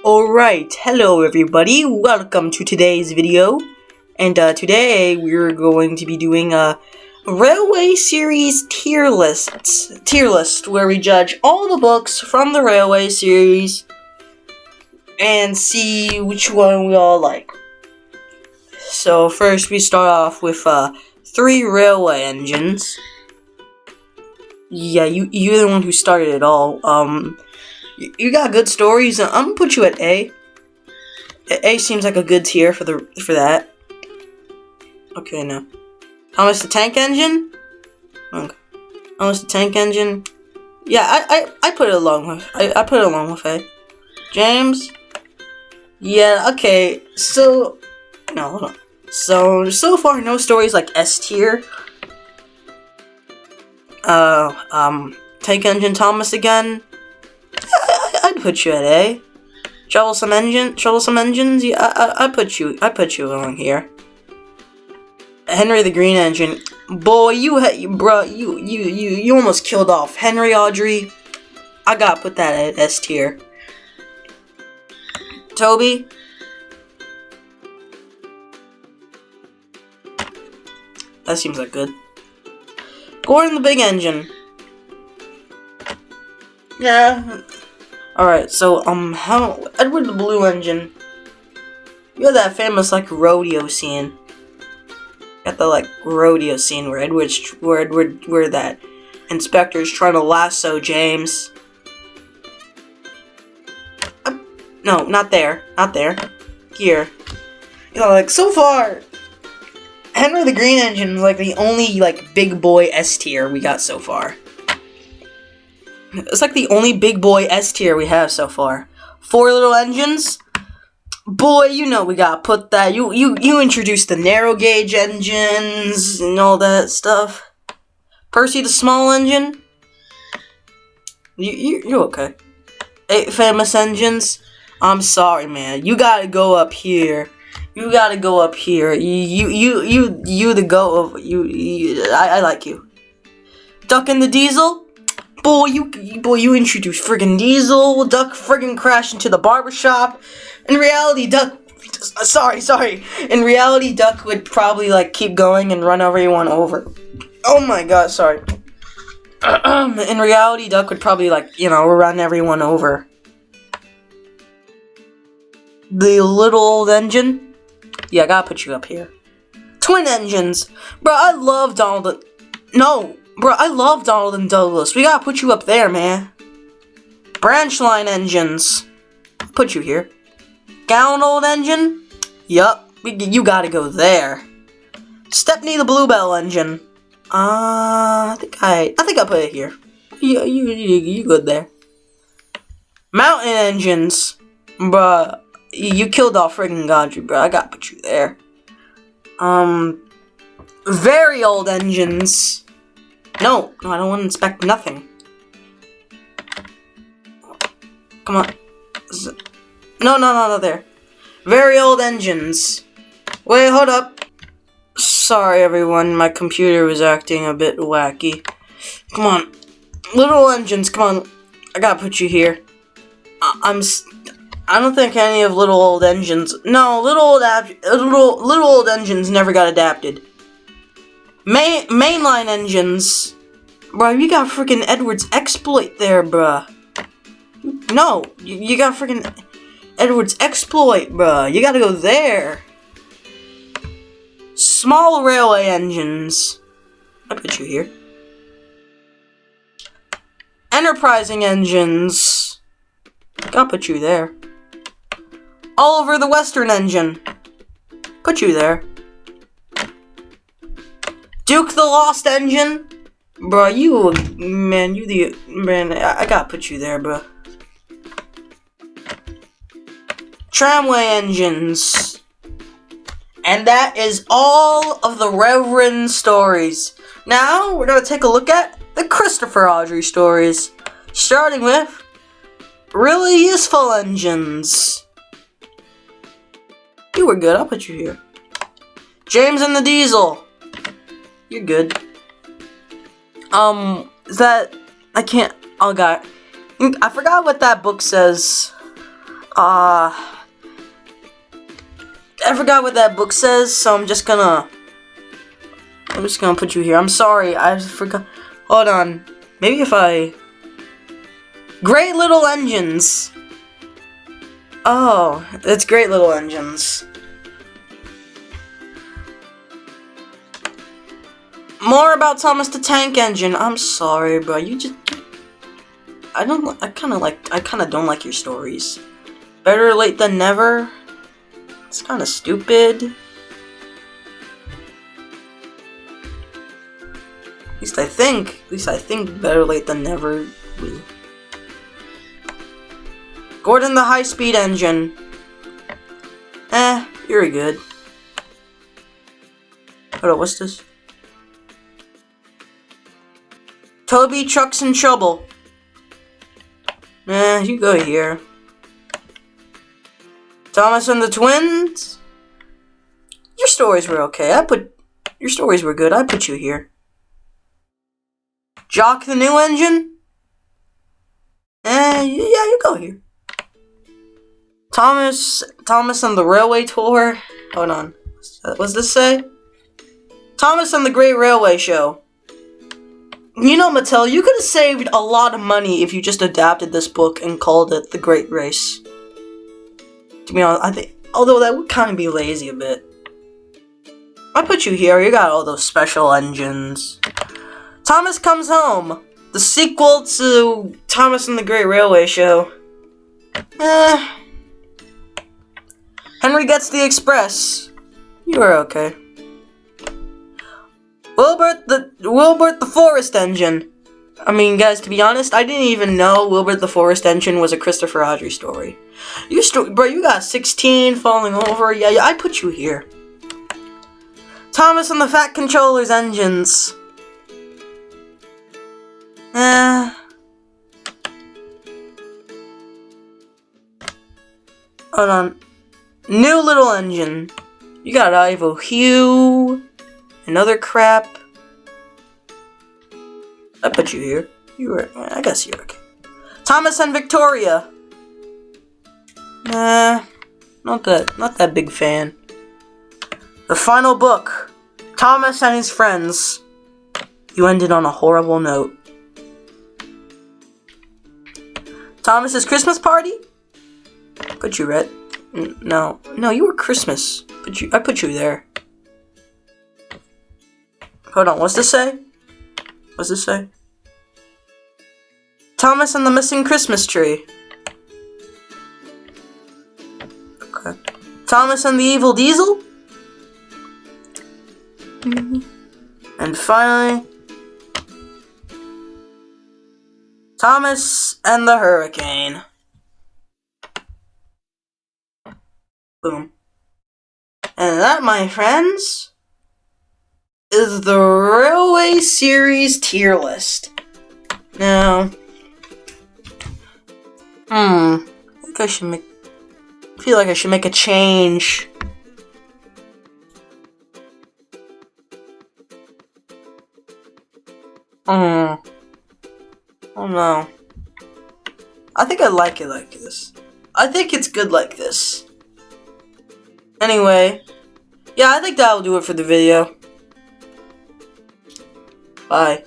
Alright, hello everybody, welcome to today's video. And today we're going to be doing a Railway Series tier list where we judge all the books from the Railway Series and see which one we all like. So first we start off with 3 railway engines. Yeah, you're the one who started it all. You got good stories. I'm gonna put you at A. A seems like a good tier for that. Okay, now Thomas the Tank Engine. Okay. Thomas the Tank Engine. Yeah, I put it along with I put it along with A. James. Yeah. Okay. So no, hold on. So far no stories like S tier. Tank Engine Thomas again. I'd put you at A. Troublesome engines. Yeah, I put you along here. Henry the Green Engine. Boy, you almost killed off Henry Audrey. I gotta put that at S tier. Toby. That seems like good. Gordon the Big Engine. Yeah. Alright, so, Edward the Blue Engine. You have that famous, rodeo scene. Got the, rodeo scene where where that inspector's trying to lasso James. No, not there. Not there. Here. You know, so far, Henry the Green Engine is, the only, big boy S tier we got so far. It's the only big boy S tier we have so far. 4 little engines. Boy, you know we gotta put that. You introduced the narrow gauge engines and all that stuff. Percy the Small Engine. You're okay. 8 famous engines. I'm sorry, man. You gotta go up here. You gotta go up here. You the go of you. I like you. Duck and the Diesel. Boy, you introduced friggin' Diesel. Duck friggin' crashed into the barbershop. In reality, Duck... Sorry. In reality, Duck would probably, keep going and run everyone over. Oh my god, sorry. In reality, Duck would probably, run everyone over. The Little Old Engine? Yeah, I gotta put you up here. Twin engines. Bro, I love Donald... No! Bro, I love Donald and Douglas. We gotta put you up there, man. Branch line engines. Put you here. Gown Old Engine? Yup. You gotta go there. Stepney the Bluebell Engine. I think I put it here. You good there. Mountain engines. Bruh. You killed off friggin' Godry, bro. I gotta put you there. Very old engines. No, I don't want to inspect nothing. Come on. No, not there. Very old engines. Wait, hold up. Sorry, everyone. My computer was acting a bit wacky. Come on. Little engines, come on. I gotta put you here. I don't think any of little old engines... No, little old engines never got adapted. Mainline engines. Bro, you got freaking Edward's Exploit there, bruh. No, you got freaking Edward's Exploit, bruh. You gotta go there. Small railway engines. I put you here. Enterprising engines. Gotta put you there. Oliver the Western Engine. Put you there. Duke the Lost Engine. Bro, I gotta put you there, bro. Tramway engines. And that is all of the Reverend stories. Now, we're gonna take a look at the Christopher Audrey stories. Starting with Really Useful Engines. You were good, I'll put you here. James and the Diesel. You're good. I forgot what that book says. I forgot what that book says, so I'm just gonna put you here. I'm sorry, I forgot. Hold on. Maybe if I... Great Little Engines. Oh, it's Great Little Engines. More about Thomas the Tank Engine. I'm sorry, bro. You just... I kind of don't like your stories. Better late than never. It's kind of stupid. At least I think better late than never. Gordon the High-Speed Engine. You're good. Hold on, what's this? Toby Trucks and Trouble. You go here. Thomas and the Twins. Your stories were okay. Your stories were good. I put you here. Jock the New Engine. Yeah, you go here. Thomas and the Railway Tour. Hold on. What's this say? Thomas and the Great Railway Show. You know, Mattel, you could have saved a lot of money if you just adapted this book and called it The Great Race. To be honest, I think, although that would kind of be lazy a bit. I put you here. You got all those special engines. Thomas Comes Home. The sequel to Thomas and the Great Railway Show. Henry Gets the Express. You were okay. Wilbert the Forest Engine. I mean, guys, to be honest, I didn't even know Wilbert the Forest Engine was a Christopher Audrey story. Bro, you got 16 falling over. Yeah, I put you here. Thomas and the Fat Controller's Engines. Hold on. New Little Engine. You got Ivo Hugh. And other crap. I put you here. I guess you're okay. Thomas and Victoria. Not that big fan. The Final Book. Thomas and His Friends. You ended on a horrible note. Thomas's Christmas Party? Put you red. No, you were Christmas. I put you there. Hold on, what's this say? What's this say? Thomas and the Missing Christmas Tree. Okay. Thomas and the Evil Diesel. And finally, Thomas and the Hurricane. Boom. And that, my friends, is the Railway Series tier list. Now, I feel like I should make a change. Oh no. I think I like it like this. I think it's good like this. Anyway, yeah, I think that'll do it for the video. Bye.